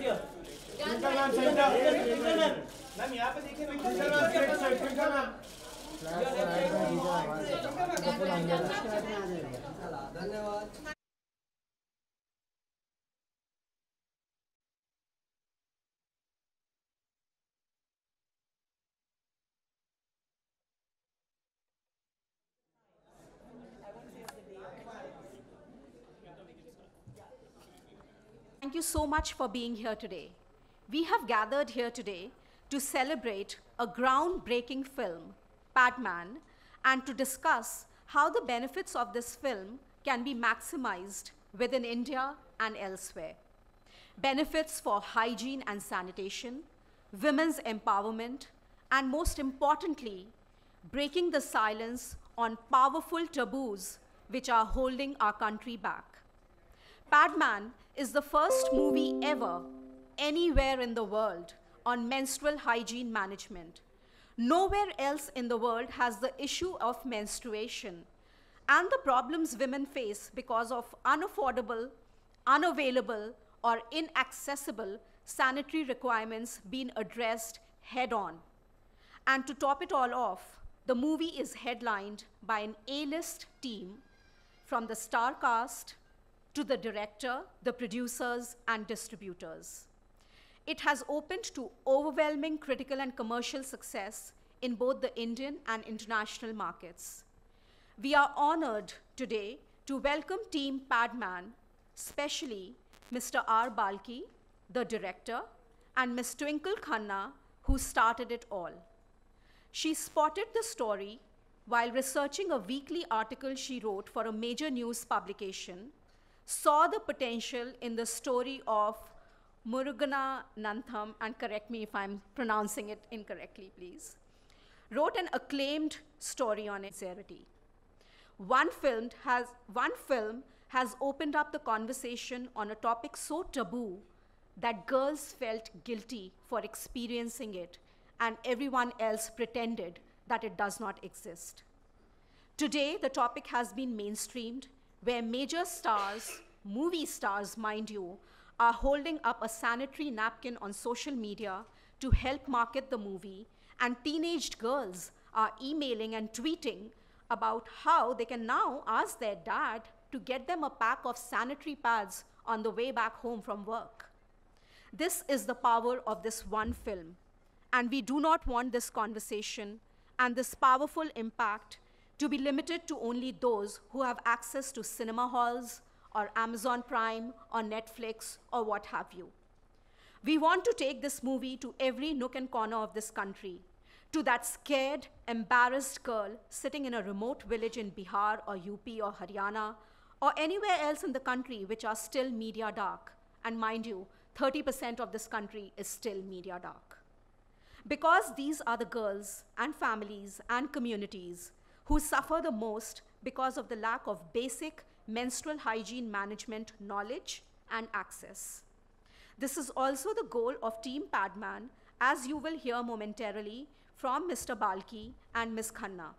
Twinkle ma'am, center. Twinkle ma'am. Ma'am यहाँ पे देखिए ma'am. Twinkle ma'am, straight side. Twinkle ma'am. धन्यवाद. Thank you so much for being here today. We have gathered here today to celebrate a groundbreaking film, Padman, and to discuss how the benefits of this film can be maximized within India and elsewhere. Benefits for hygiene and sanitation, women's empowerment, and most importantly, breaking the silence on powerful taboos which are holding our country back. Padman is the first movie ever, anywhere in the world, on menstrual hygiene management. Nowhere else in the world has the issue of menstruation and the problems women face because of unaffordable, unavailable, or inaccessible sanitary requirements been addressed head-on. And to top it all off, the movie is headlined by an A-list team from the star cast to the director, the producers, and distributors. It has opened to overwhelming critical and commercial success in both the Indian and international markets. We are honored today to welcome Team Padman, especially Mr. R. Balki, the director, and Ms. Twinkle Khanna, who started it all. She spotted the story while researching a weekly article she wrote for a major news publication, saw the potential in the story of Murugana Nantham, and correct me if I'm pronouncing it incorrectly, please, wrote an acclaimed story on its sincerity. One film has opened up the conversation on a topic so taboo that girls felt guilty for experiencing it and everyone else pretended that it does not exist. Today, the topic has been mainstreamed, where major stars, movie stars, mind you, are holding up a sanitary napkin on social media to help market the movie, and teenage girls are emailing and tweeting about how they can now ask their dad to get them a pack of sanitary pads on the way back home from work. This is the power of this one film, and we do not want this conversation and this powerful impact to be limited to only those who have access to cinema halls or Amazon Prime or Netflix or what have you. We want to take this movie to every nook and corner of this country, to that scared, embarrassed girl sitting in a remote village in Bihar or UP or Haryana or anywhere else in the country which are still media dark. And mind you, 30% of this country is still media dark. Because these are the girls and families and communities who suffer the most because of the lack of basic menstrual hygiene management knowledge and access. This is also the goal of Team Padman, as you will hear momentarily from Mr. Balki and Ms. Khanna.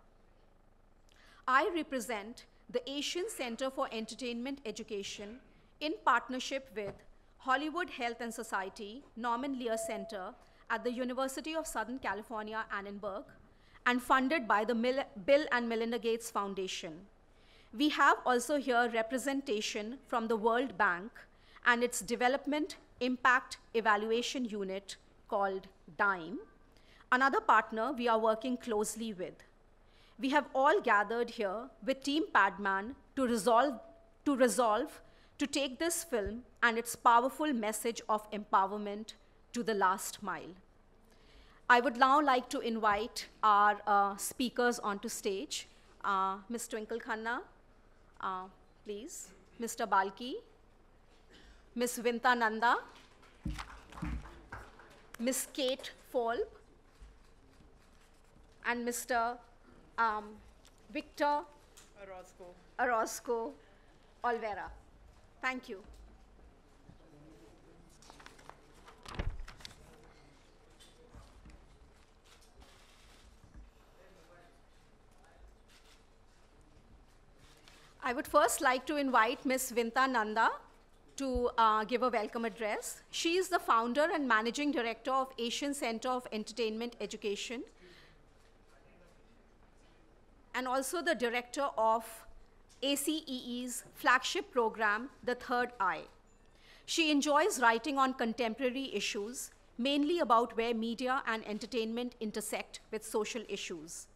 I represent the Asian Center for Entertainment Education in partnership with Hollywood Health and Society Norman Lear Center at the University of Southern California, Annenberg, and funded by the Bill and Melinda Gates Foundation. We have also here representation from the World Bank and its Development Impact Evaluation Unit called DIME, another partner we are working closely with. We have all gathered here with Team Padman to resolve to take this film and its powerful message of empowerment to the last mile. I would now like to invite our speakers onto stage. Ms. Twinkle Khanna, please. Mr. Balki, Ms. Vinta Nanda, Ms. Kate Folb, and Mr. Victor Orozco Olvera. Thank you. I would first like to invite Ms. Vinta Nanda to give a welcome address. She is the founder and managing director of Asian Center of Entertainment Education, and also the director of ACEE's flagship program, The Third Eye. She enjoys writing on contemporary issues, mainly about where media and entertainment intersect with social issues.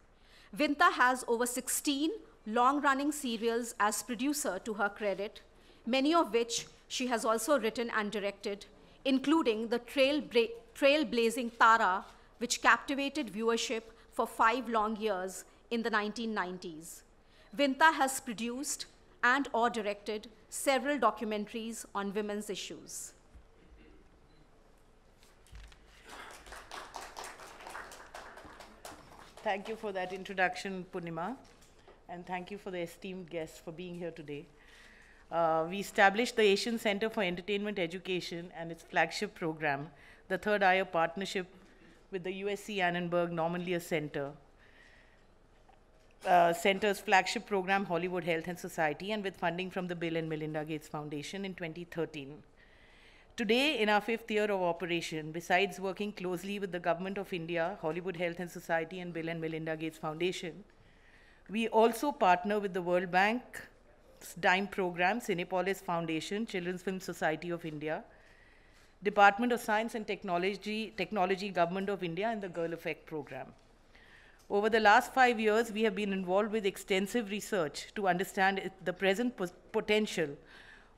Vinta has over 16 long-running serials as producer to her credit, many of which she has also written and directed, including the trailblazing Tara, which captivated viewership for 5 long years in the 1990s. Vinta has produced and/or directed several documentaries on women's issues. Thank you for that introduction, Purnima, and thank you for the esteemed guests for being here today. We established the Asian Center for Entertainment Education and its flagship program, the Third Eye, a partnership with the USC Annenberg Norman Lear Center. Center's flagship program, Hollywood Health and Society, and with funding from the Bill and Melinda Gates Foundation in 2013. Today, in our 5th year of operation, besides working closely with the Government of India, Hollywood Health and Society, and Bill and Melinda Gates Foundation, we also partner with the World Bank's DIME program, Cinepolis Foundation, Children's Film Society of India, Department of Science and Technology, Government of India, and the Girl Effect program. Over the last 5 years, we have been involved with extensive research to understand the present potential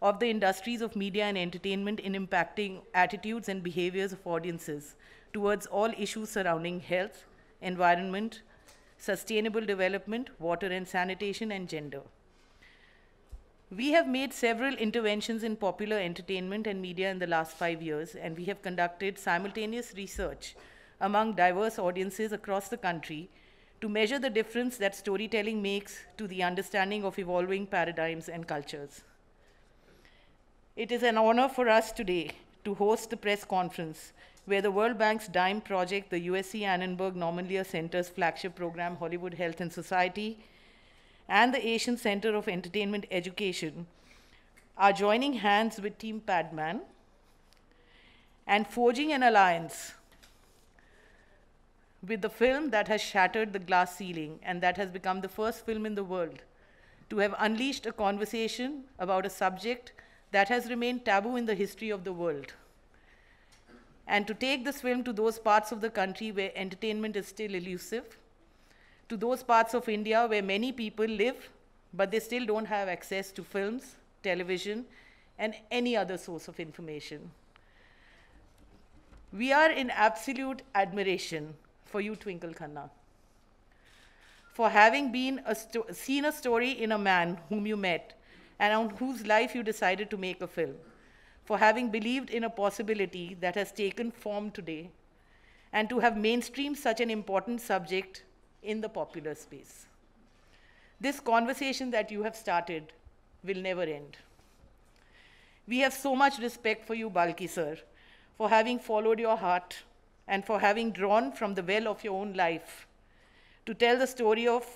of the industries of media and entertainment in impacting attitudes and behaviors of audiences towards all issues surrounding health, environment, sustainable development, water and sanitation, and gender. We have made several interventions in popular entertainment and media in the last 5 years, and we have conducted simultaneous research among diverse audiences across the country to measure the difference that storytelling makes to the understanding of evolving paradigms and cultures. It is an honor for us today to host the press conference where the World Bank's DIME project, the USC Annenberg Norman Lear Center's flagship program, Hollywood Health and Society, and the Asian Center of Entertainment Education are joining hands with Team Padman and forging an alliance with the film that has shattered the glass ceiling and that has become the first film in the world to have unleashed a conversation about a subject that has remained taboo in the history of the world, and to take this film to those parts of the country where entertainment is still elusive, to those parts of India where many people live, but they still don't have access to films, television, and any other source of information. We are in absolute admiration for you, Twinkle Khanna, for having seen a story in a man whom you met and on whose life you decided to make a film, for having believed in a possibility that has taken form today, and to have mainstreamed such an important subject in the popular space. This conversation that you have started will never end. We have so much respect for you, Balki sir, for having followed your heart and for having drawn from the well of your own life to tell the story of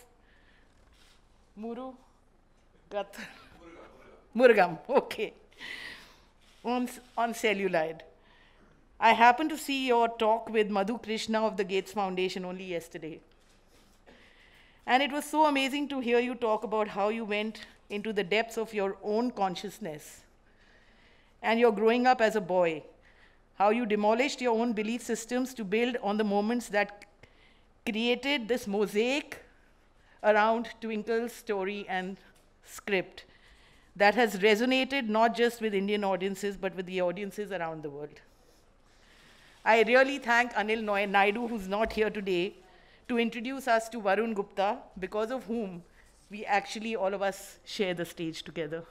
Murugam, okay, on celluloid. I happened to see your talk with Madhu Krishna of the Gates Foundation only yesterday. And it was so amazing to hear you talk about how you went into the depths of your own consciousness and your growing up as a boy, how you demolished your own belief systems to build on the moments that created this mosaic around Twinkle's story and script that has resonated not just with Indian audiences, but with the audiences around the world. I really thank Anil Naidu, who's not here today, to introduce us to Varun Gupta, because of whom we actually, all of us, share the stage together.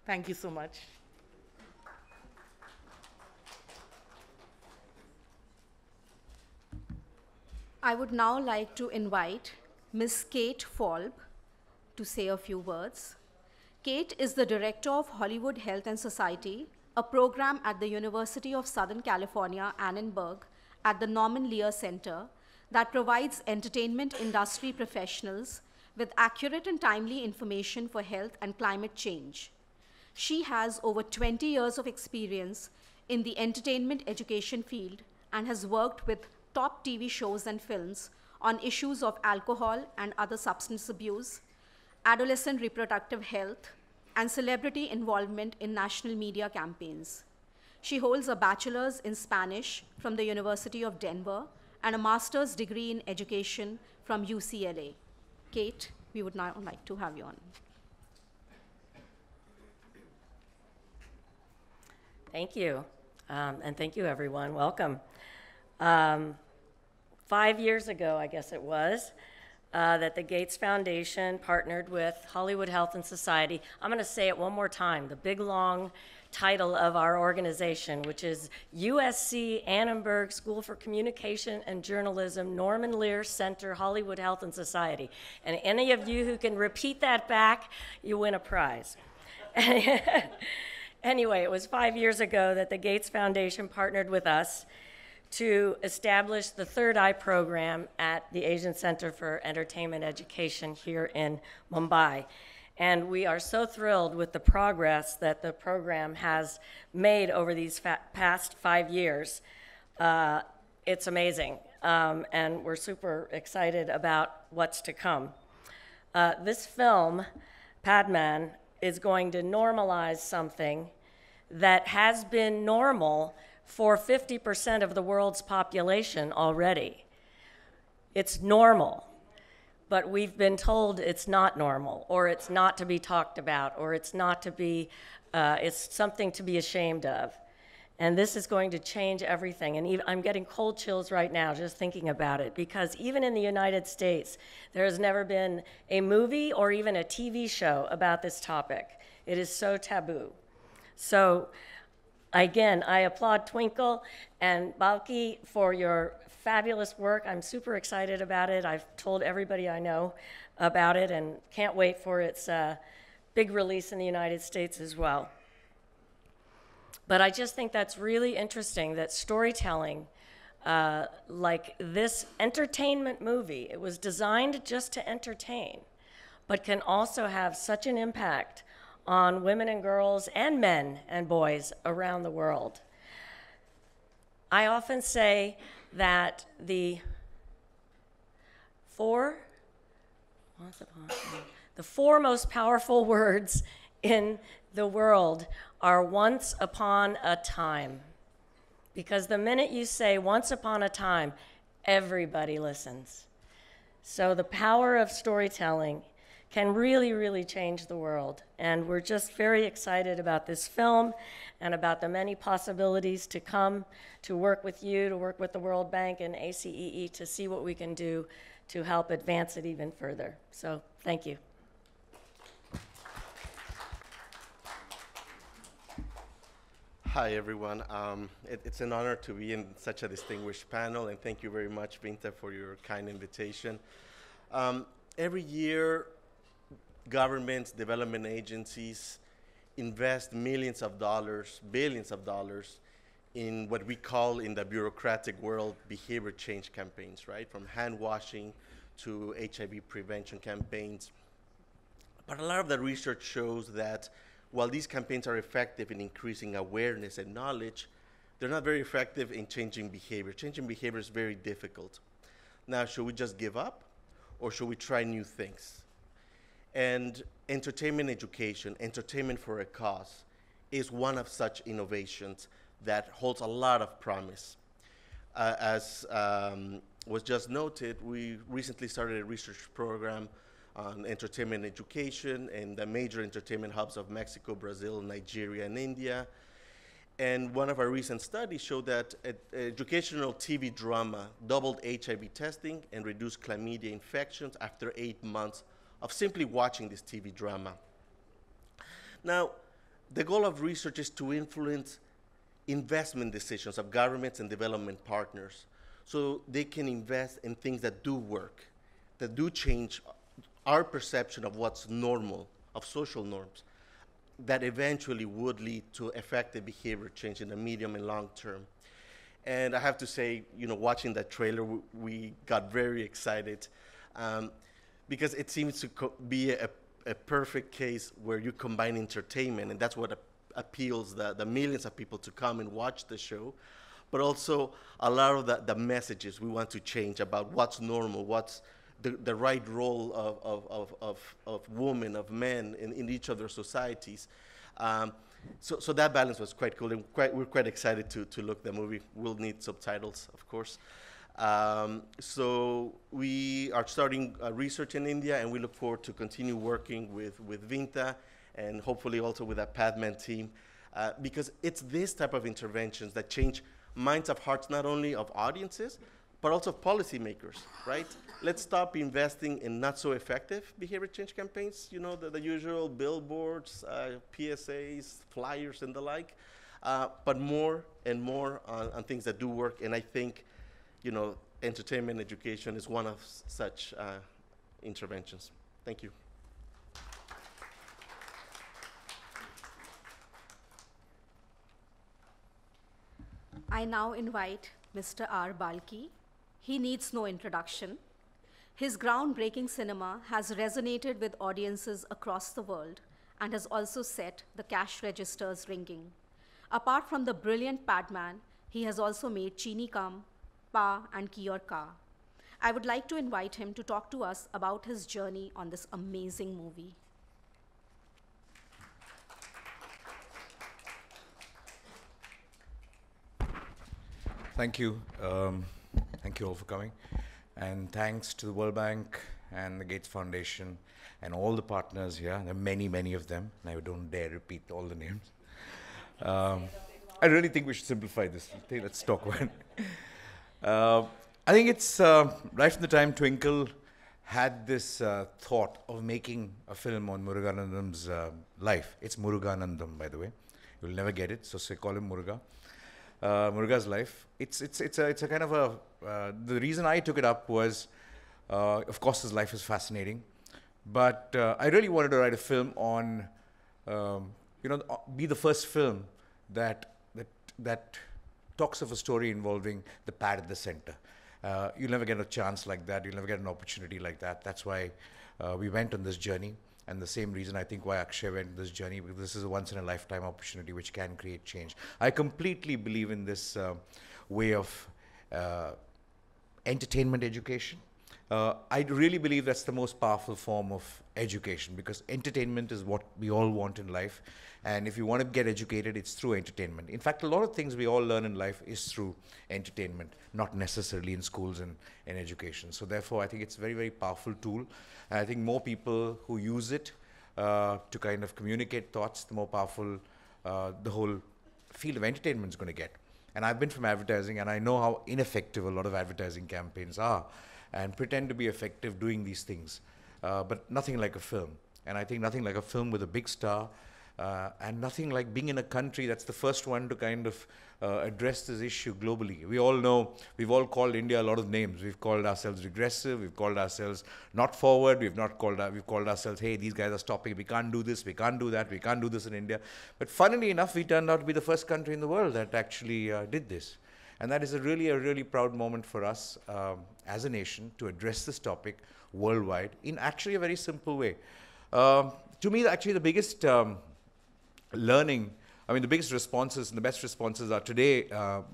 Thank you so much. I would now like to invite Ms. Kate Falb to say a few words. Kate is the director of Hollywood Health and Society, a program at the University of Southern California, Annenberg, at the Norman Lear Center that provides entertainment industry professionals with accurate and timely information for health and climate change. She has over 20 years of experience in the entertainment education field and has worked with top TV shows and films on issues of alcohol and other substance abuse, adolescent reproductive health, and celebrity involvement in national media campaigns. She holds a bachelor's in Spanish from the University of Denver and a master's degree in education from UCLA. Kate, we would now like to have you on. Thank you, and thank you, everyone. Welcome. 5 years ago, I guess it was, that the Gates Foundation partnered with Hollywood Health and Society. I'm going to say it one more time, the big, long title of our organization, which is USC Annenberg School for Communication and Journalism, Norman Lear Center, Hollywood Health and Society. And any of you who can repeat that back, you win a prize. Anyway, it was 5 years ago that the Gates Foundation partnered with us to establish the Third Eye program at the Asian Center for Entertainment Education here in Mumbai. And we are so thrilled with the progress that the program has made over these past 5 years. It's amazing, and we're super excited about what's to come. This film, Padman, is going to normalize something that has been normal for 50% of the world's population already. It's normal, but we've been told it's not normal, or it's not to be talked about, or it's not to be, it's something to be ashamed of. And this is going to change everything. And even, I'm getting cold chills right now just thinking about it, because even in the United States, there has never been a movie or even a TV show about this topic. It is so taboo. So again, I applaud Twinkle and Balki for your fabulous work. I'm super excited about it. I've told everybody I know about it and can't wait for its big release in the United States as well. But I just think that's really interesting that storytelling, like this entertainment movie, it was designed just to entertain, but can also have such an impact on women and girls and men and boys around the world. I often say that the four most powerful words in the world are once upon a time. Because the minute you say once upon a time, everybody listens. So the power of storytelling can really, really change the world. And we're just very excited about this film and about the many possibilities to come to work with you, to work with the World Bank and ACEE to see what we can do to help advance it even further. So thank you. Hi, everyone. It's an honor to be in such a distinguished panel, and thank you very much, Vinta, for your kind invitation. Every year, governments, development agencies invest millions of dollars, billions of dollars in what we call in the bureaucratic world behavior change campaigns, right? From hand washing to HIV prevention campaigns. But a lot of the research shows that while these campaigns are effective in increasing awareness and knowledge, they're not very effective in changing behavior. Changing behavior is very difficult. Now, should we just give up, or should we try new things? And entertainment education, entertainment for a cause, is one of such innovations that holds a lot of promise. As was just noted, we recently started a research program on entertainment education in the major entertainment hubs of Mexico, Brazil, Nigeria, and India. And one of our recent studies showed that educational TV drama doubled HIV testing and reduced chlamydia infections after 8 months of simply watching this TV drama. Now, the goal of research is to influence investment decisions of governments and development partners so they can invest in things that do work, that do change our perception of what's normal, of social norms, that eventually would lead to effective behavior change in the medium and long term. And I have to say, you know, watching that trailer, we got very excited because it seems to be a perfect case where you combine entertainment, and that's what appeals the millions of people to come and watch the show, but also a lot of the messages we want to change about what's normal, what's the right role of women, of men in each of their societies. So that balance was quite cool, and we're quite excited to look the movie. We'll need subtitles, of course. So we are starting research in India, and we look forward to continue working with Vinta and hopefully also with that Padman team, because it's this type of interventions that change minds of hearts, not only of audiences, but also of policymakers, right? Let's stop investing in not so effective behavior change campaigns, you know, the usual billboards, PSAs, flyers, and the like, but more and more on things that do work. And I think, you know, entertainment education is one of such interventions. Thank you. I now invite Mr. R. Balki. He needs no introduction. His groundbreaking cinema has resonated with audiences across the world and has also set the cash registers ringing. Apart from the brilliant Padman, he has also made Chini Kam, Pa, and Ki Aur Ka. I would like to invite him to talk to us about his journey on this amazing movie. Thank you. Thank you all for coming. And thanks to the World Bank and the Gates Foundation and all the partners here. There are many, many of them. And I don't dare repeat all the names. I really think we should simplify this. Let's talk about it. I think it's right from the time Twinkle had this thought of making a film on Muruganandam's life. It's Muruganandam, by the way. You'll never get it, so say call him Muruga. Muruga's life. It's a kind of a. The reason I took it up was, of course, his life is fascinating, but I really wanted to write a film on, be the first film that talks of a story involving the pad at the center. You'll never get a chance like that. You'll never get an opportunity like that. That's why we went on this journey. And the same reason I think why Akshay went on this journey, because this is a once-in-a-lifetime opportunity which can create change. I completely believe in this way of entertainment education. I really believe that's the most powerful form of education, because entertainment is what we all want in life. And if you want to get educated, it's through entertainment. In fact, a lot of things we all learn in life is through entertainment, not necessarily in schools and in education. So therefore, I think it's a very, very powerful tool. And I think more people who use it to kind of communicate thoughts, the more powerful the whole field of entertainment is going to get. And I've been from advertising, and I know how ineffective a lot of advertising campaigns are and pretend to be effective doing these things. But nothing like a film. And I think nothing like a film with a big star, and nothing like being in a country that's the first one to kind of address this issue globally. We all know, we've all called India a lot of names. We've called ourselves regressive, we've called ourselves not forward, we've called ourselves, hey, these guys are stopping, we can't do this, we can't do that, we can't do this in India. But funnily enough, we turned out to be the first country in the world that actually did this. And that is a really proud moment for us as a nation to address this topic worldwide in actually a very simple way. To me, actually the biggest learning, the biggest responses and the best responses are today,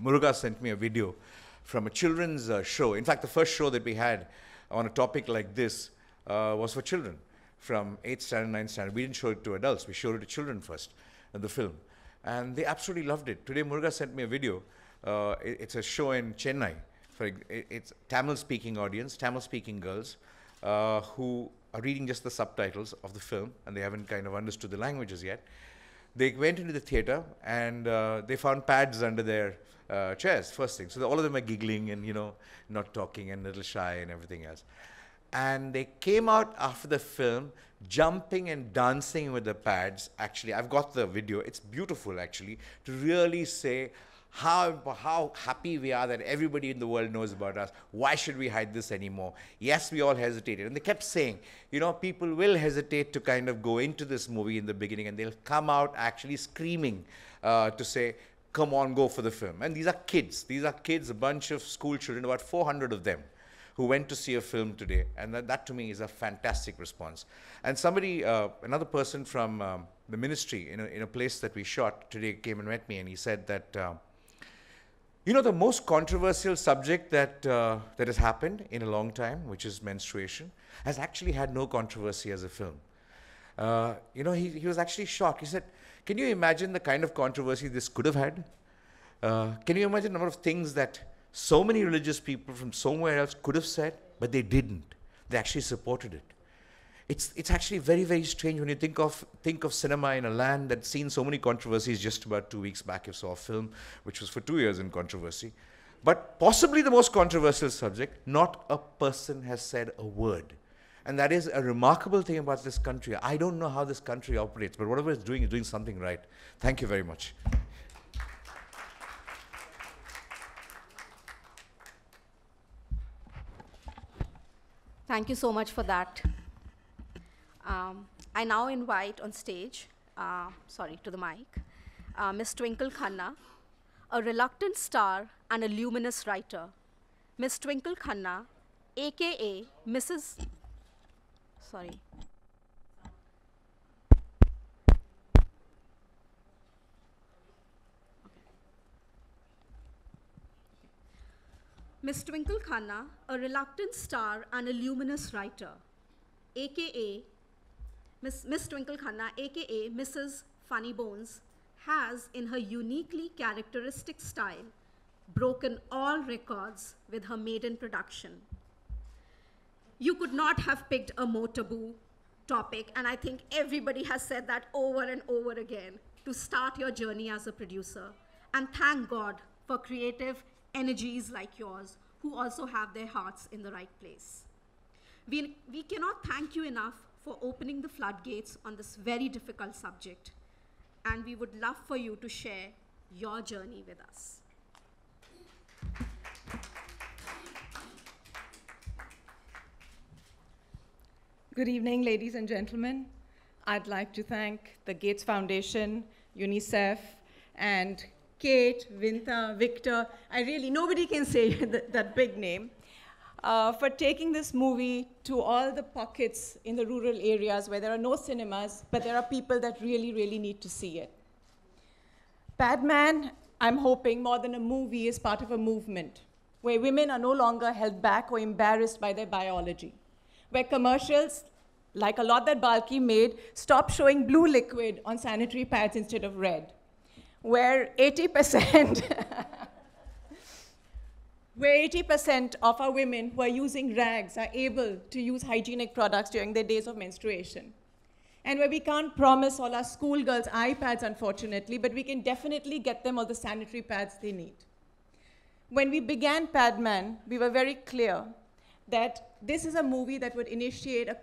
Muruga sent me a video from a children's show. In fact, the first show that we had on a topic like this was for children from 8th standard, 9th standard. We didn't show it to adults, we showed it to children first, the film. And they absolutely loved it. Today, Muruga sent me a video. It's a show in Chennai. It's Tamil-speaking audience, Tamil-speaking girls who are reading just the subtitles of the film, and they haven't kind of understood the languages yet. They went into the theater and they found pads under their chairs, first thing. So all of them are giggling and, not talking and a little shy and everything else. And they came out after the film jumping and dancing with the pads. Actually, I've got the video. It's beautiful, actually, to really say how happy we are that everybody in the world knows about us. Why should we hide this anymore? Yes, we all hesitated. And they kept saying, people will hesitate to kind of go into this movie in the beginning, and they'll come out actually screaming to say, come on, go for the film. And these are kids. These are kids, a bunch of school children, about 400 of them, who went to see a film today. And that to me is a fantastic response. And somebody, another person from the ministry in a place that we shot today came and met me, and he said that, you know, the most controversial subject that has happened in a long time, which is menstruation, has actually had no controversy as a film. You know, he was actually shocked. He said, can you imagine the kind of controversy this could have had? Can you imagine the number of things that so many religious people from somewhere else could have said, but they didn't? They actually supported it. It's actually very, very strange when you think of cinema in a land that's seen so many controversies. Just about 2 weeks back, you saw a film which was for 2 years in controversy. But possibly the most controversial subject, not a person has said a word. And that is a remarkable thing about this country. I don't know how this country operates, but whatever it's doing is doing something right. Thank you very much. Thank you so much for that. I now invite on stage, to the mic, Ms. Twinkle Khanna, a reluctant star and a luminous writer. Ms. Twinkle Khanna, aka Mrs. Ms. Twinkle Khanna, a reluctant star and a luminous writer, aka Miss Twinkle Khanna, aka Mrs. Funny Bones, has, in her uniquely characteristic style, broken all records with her maiden production. You could not have picked a more taboo topic, and I think everybody has said that over and over again, to start your journey as a producer. And thank God for creative energies like yours, who also have their hearts in the right place. We cannot thank you enough for opening the floodgates on this very difficult subject, and we would love for you to share your journey with us. Good evening, ladies and gentlemen. I'd like to thank the Gates Foundation, UNICEF, and Kate, Vinta, Victor, nobody can say that big name, for taking this movie to all the pockets in the rural areas where there are no cinemas, but there are people that really, really need to see it. Padman, I'm hoping, more than a movie, is part of a movement where women are no longer held back or embarrassed by their biology, where commercials, like a lot that Balki made, stop showing blue liquid on sanitary pads instead of red, where 80% of our women who are using rags are able to use hygienic products during their days of menstruation. And where we can't promise all our schoolgirls iPads, unfortunately, but we can definitely get them all the sanitary pads they need. When we began Padman, we were very clear that this is a movie that would initiate a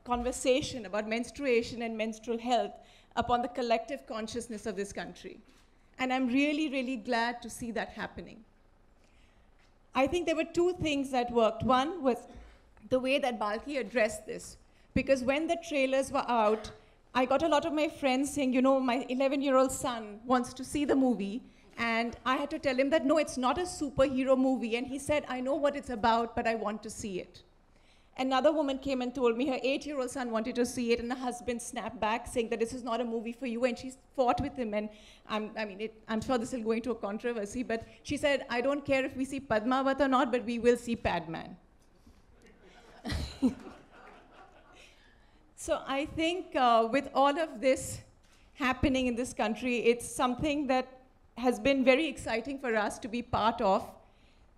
conversation about menstruation and menstrual health upon the collective consciousness of this country. And I'm really, really glad to see that happening. I think there were two things that worked. One was the way that Balki addressed this. Because when the trailers were out, I got a lot of my friends saying, you know, my 11-year-old son wants to see the movie. And I had to tell him that, no, it's not a superhero movie. And he said, I know what it's about, but I want to see it. Another woman came and told me her 8-year-old son wanted to see it, and her husband snapped back saying that this is not a movie for you, and she fought with him. And I'm sure this will go into a controversy, but she said, I don't care if we see Padmavat or not, but we will see Padman. So I think with all of this happening in this country, it's something that has been very exciting for us to be part of.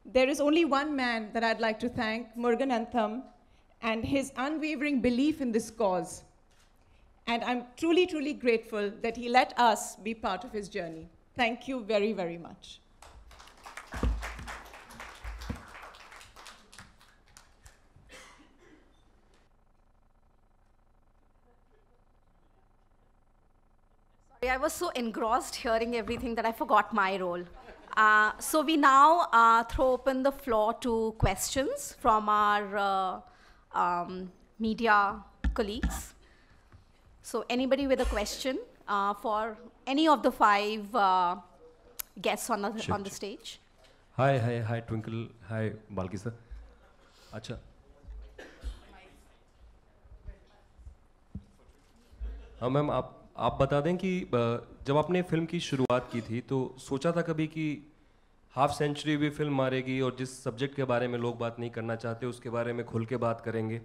There is only one man that I'd like to thank, Muruganantham, and his unwavering belief in this cause. And I'm truly, truly grateful that he let us be part of his journey. Thank you very, very much. I was so engrossed hearing everything that I forgot my role. So we now throw open the floor to questions from our media colleagues. So anybody with a question for any of the 5 guests on the stage? Hi, Twinkle. Hi, Balki sir. अच्छा हाँ ma'am, आप बता दें कि जब आपने film की शुरुआत की थी तो सोचा था कभी कि हाफ सेंचुरी भी फिल्म मारेगी और जिस सब्जेक्ट के बारे में लोग बात नहीं करना चाहते उसके बारे में खुल के बात करेंगे,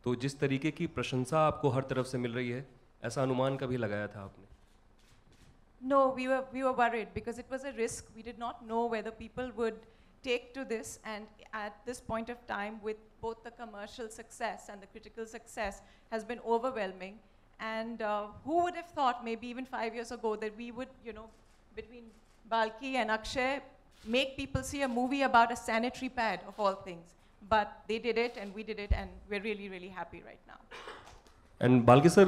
तो जिस तरीके की प्रशंसा आपको हर तरफ से मिल रही है, ऐसा अनुमान कभी लगाया था आपने? No, we were worried because it was a risk. We did not know whether people would take to this, and at this point of time, with both the commercial success and the critical success has been overwhelming. And who would have thought, maybe even 5 years ago, that we would, you know, between Balki and Akshay, make people see a movie about a sanitary pad of all things. But they did it, and we did it, and we're really, really happy right now. And Balki sir,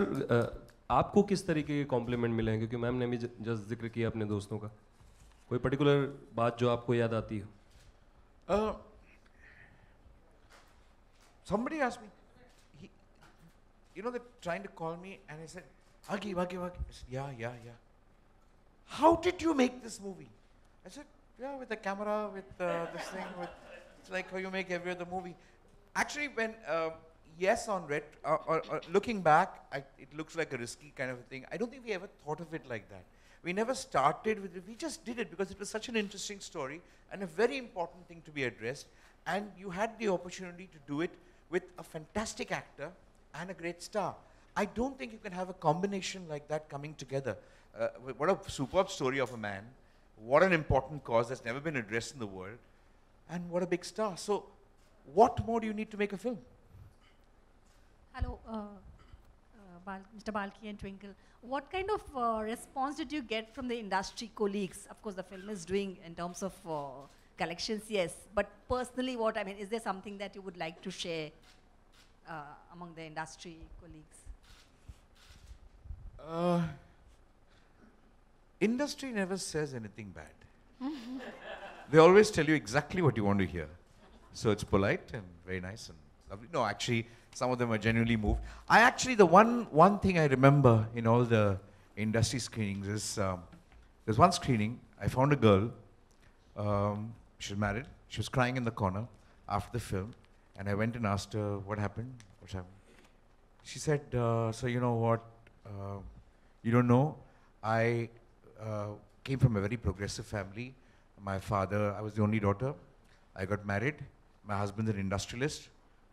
आपको किस तरीके के complement मिले हैं? क्योंकि ma'am ने भी just जिक्र किया अपने दोस्तों का, कोई पर्टिकुलर बात जो आपको याद आती हो? Somebody asked me, you know, they're trying to call me, and I said, Wagi. I said, yeah. How did you make this movie? I said, yeah, with the camera, with this thing, it's like how you make every other movie. Actually, when, yes, on looking back, it looks like a risky kind of a thing. I don't think we ever thought of it like that. We never started with it. We just did it because it was such an interesting story and a very important thing to be addressed. And you had the opportunity to do it with a fantastic actor and a great star. I don't think you can have a combination like that coming together. What a superb story of a man. What an important cause that's never been addressed in the world. And what a big star. So what more do you need to make a film? Hello, Mr. Balki and Twinkle. What kind of response did you get from the industry colleagues? Of course, the film is doing in terms of collections, yes. But personally, what I mean, is there something that you would like to share among the industry colleagues? Industry never says anything bad. They always tell you exactly what you want to hear. So it's polite and very nice and lovely. No, actually, some of them are genuinely moved. The one thing I remember in all the industry screenings is, there's one screening, I found a girl, she was married, she was crying in the corner after the film, and I went and asked her, what happened? What's happened? She said, so you know what, you don't know, I came from a very progressive family. My father, I was the only daughter. I got married. My husband's an industrialist.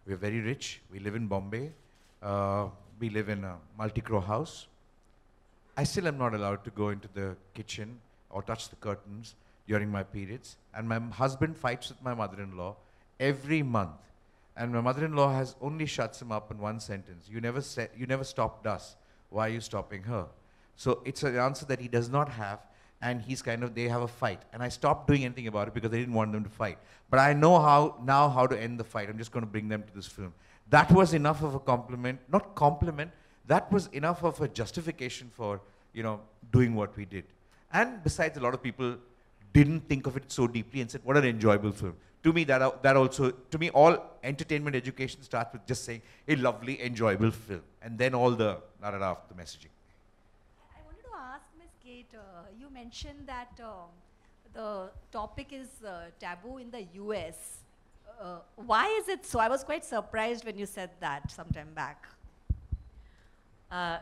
We're very rich. We live in Bombay. We live in a multi-crore house. I still am not allowed to go into the kitchen or touch the curtains during my periods. And my husband fights with my mother-in-law every month. And my mother-in-law has only shuts him up in one sentence. You never stopped us. Why are you stopping her? So it's an answer that he does not have, and they have a fight. And I stopped doing anything about it because I didn't want them to fight. But I know how to end the fight. I'm just going to bring them to this film. That was enough of a compliment, not compliment, that was enough of a justification for, doing what we did. And besides, a lot of people didn't think of it so deeply and said, what an enjoyable film. To me, all entertainment education starts with just saying, a lovely, enjoyable film. And then all the messaging. You mentioned that the topic is taboo in the US. Why is it so? I was quite surprised when you said that some time back. I'll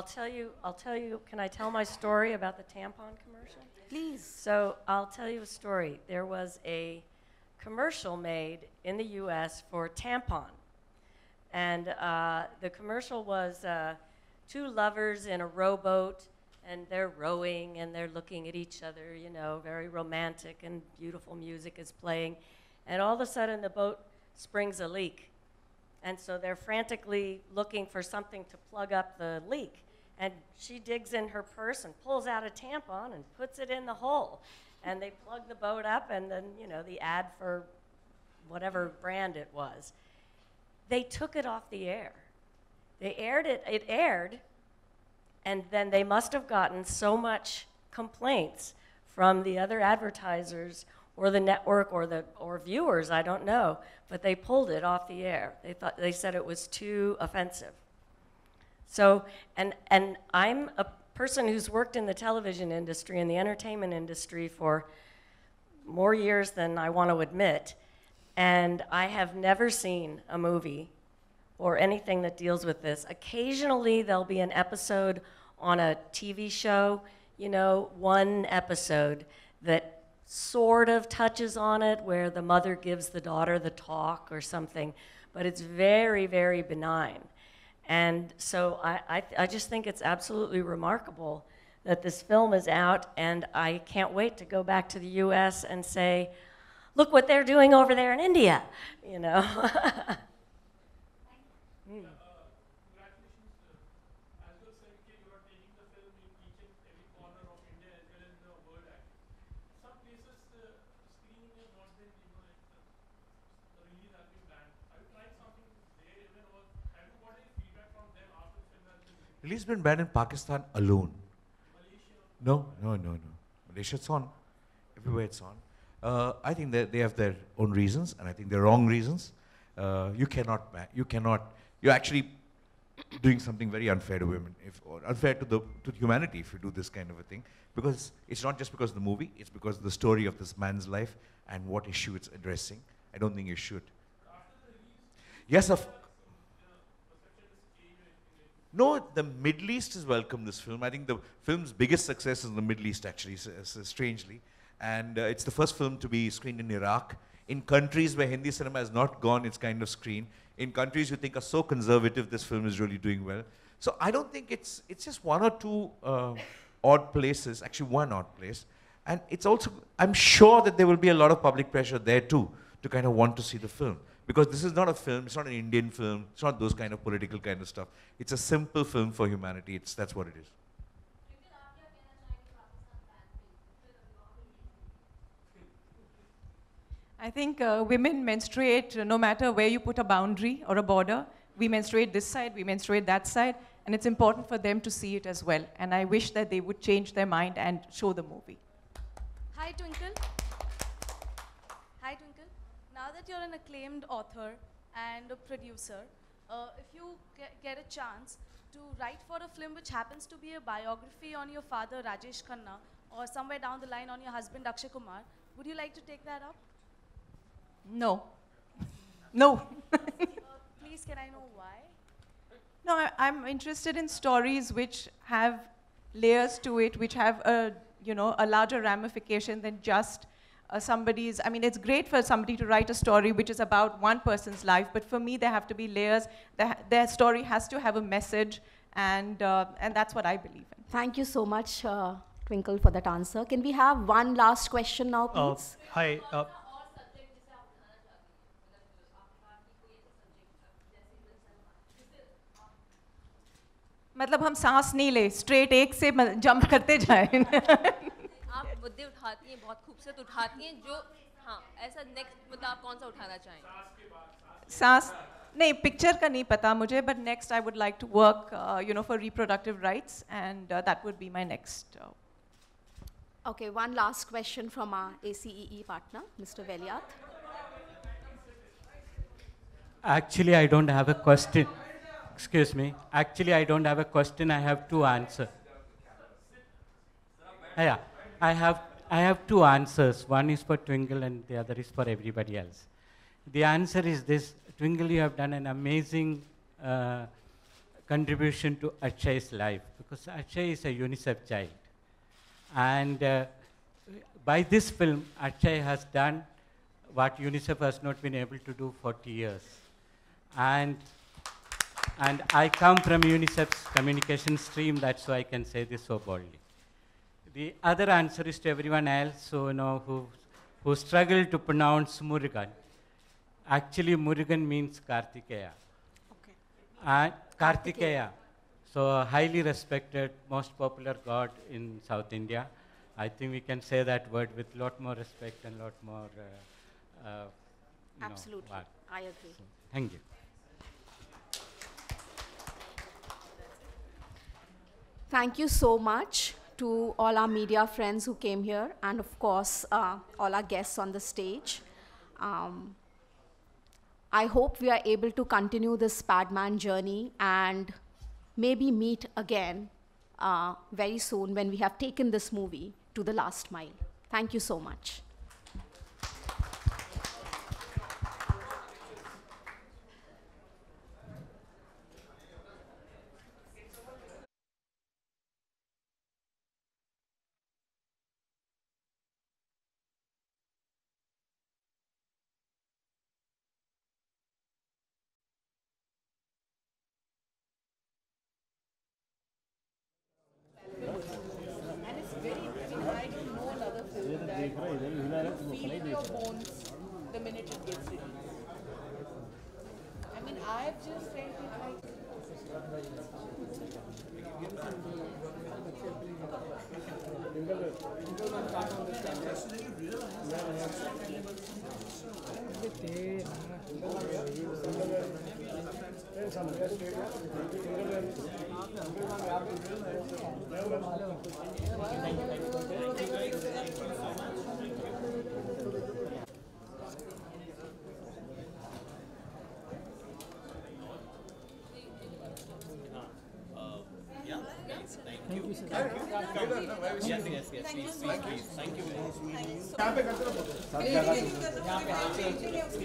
tell you, can I tell my story about the tampon commercial? Please. So I'll tell you a story. There was a commercial made in the US for tampon. And the commercial was two lovers in a rowboat, and they're rowing and they're looking at each other, very romantic, and beautiful music is playing. And all of a sudden the boat springs a leak. And so they're frantically looking for something to plug up the leak. And she digs in her purse and pulls out a tampon and puts it in the hole. And they plug the boat up, and then, the ad for whatever brand it was. They took it off the air. They aired it aired, and then they must have gotten so much complaints from the other advertisers or the network or viewers, I don't know, but they pulled it off the air. They said it was too offensive. So, and I'm a person who's worked in the television industry and the entertainment industry for more years than I want to admit, and I have never seen a movie or anything that deals with this. Occasionally, there'll be an episode on a TV show, you know, one episode that sort of touches on it, where the mother gives the daughter the talk or something, but it's very, very benign. And so I just think it's absolutely remarkable that this film is out, and I can't wait to go back to the US and say, look what they're doing over there in India, you know. Release been banned in Pakistan alone. No. Malaysia, it's on. Everywhere it's on. I think that they have their own reasons, and I think they're wrong reasons. You're actually doing something very unfair to women, or unfair to humanity if you do this kind of a thing. Because it's not just because of the movie, it's because of the story of this man's life and what issue it's addressing. I don't think you should. Yes, no, the Middle East has welcomed this film. I think the film's biggest success is in the Middle East, actually, strangely. And it's the first film to be screened in Iraq. In countries where Hindi cinema has not gone, it's kind of screened. In countries you think are so conservative, this film is really doing well. So I don't think it's just one or two odd places, actually one odd place. And it's also, I'm sure that there will be a lot of public pressure there too, to kind of want to see the film. Because this is not a film, it's not an Indian film, it's not those kind of political kind of stuff. It's a simple film for humanity, that's what it is. I think women menstruate no matter where you put a boundary or a border. We menstruate this side, we menstruate that side, and it's important for them to see it as well. And I wish that they would change their mind and show the movie. Hi, Twinkle. Hi, Twinkle. Now that you're an acclaimed author and a producer, if you get a chance to write for a film which happens to be a biography on your father, Rajesh Khanna, or somewhere down the line on your husband, Akshay Kumar, would you like to take that up? No. No. Please, can I know why? No, I'm interested in stories which have layers to it, which have a larger ramification than just somebody's. I mean, it's great for somebody to write a story which is about one person's life, but for me, there have to be layers. Their story has to have a message, and that's what I believe in. Thank you so much, Twinkle, for that answer. Can we have one last question now, please? Hi. मतलब हम सांस नहीं ले, straight एक से jump करते जाएं. आप मुद्दे उठाती हैं, बहुत खूबसूरत उठाती हैं, जो हाँ ऐसा next मुद्दा आप कौन सा उठाना चाहेंगे? सांस नहीं, picture का नहीं पता मुझे, but next I would like to work, for reproductive rights, and that would be my next. Okay, one last question from our ACEE partner, Mr. Veliath. Actually, I don't have a question. Excuse me. Actually, I don't have a question. I have two answers. Yeah, I have two answers. One is for Twinkle and the other is for everybody else. The answer is this. Twinkle, you have done an amazing contribution to Akshay's life, because Akshay is a UNICEF child. And by this film, Akshay has done what UNICEF has not been able to do for 40 years. And I come from UNICEF's communication stream, that's why I can say this so boldly. The other answer is to everyone else who struggle to pronounce Murugan. Actually, Murugan means Kartikeya. Okay. And Kartikeya. So a highly respected, most popular god in South India. I think we can say that word with a lot more respect and a lot more, Absolutely, I agree. So, thank you. Thank you so much to all our media friends who came here, and of course, all our guests on the stage. I hope we are able to continue this Padman journey and maybe meet again very soon when we have taken this movie to the last mile. Thank you so much. feel your bones the minute it gets released. I mean, I've just felt it like. Thank you, sir. Yes, please. Thank you.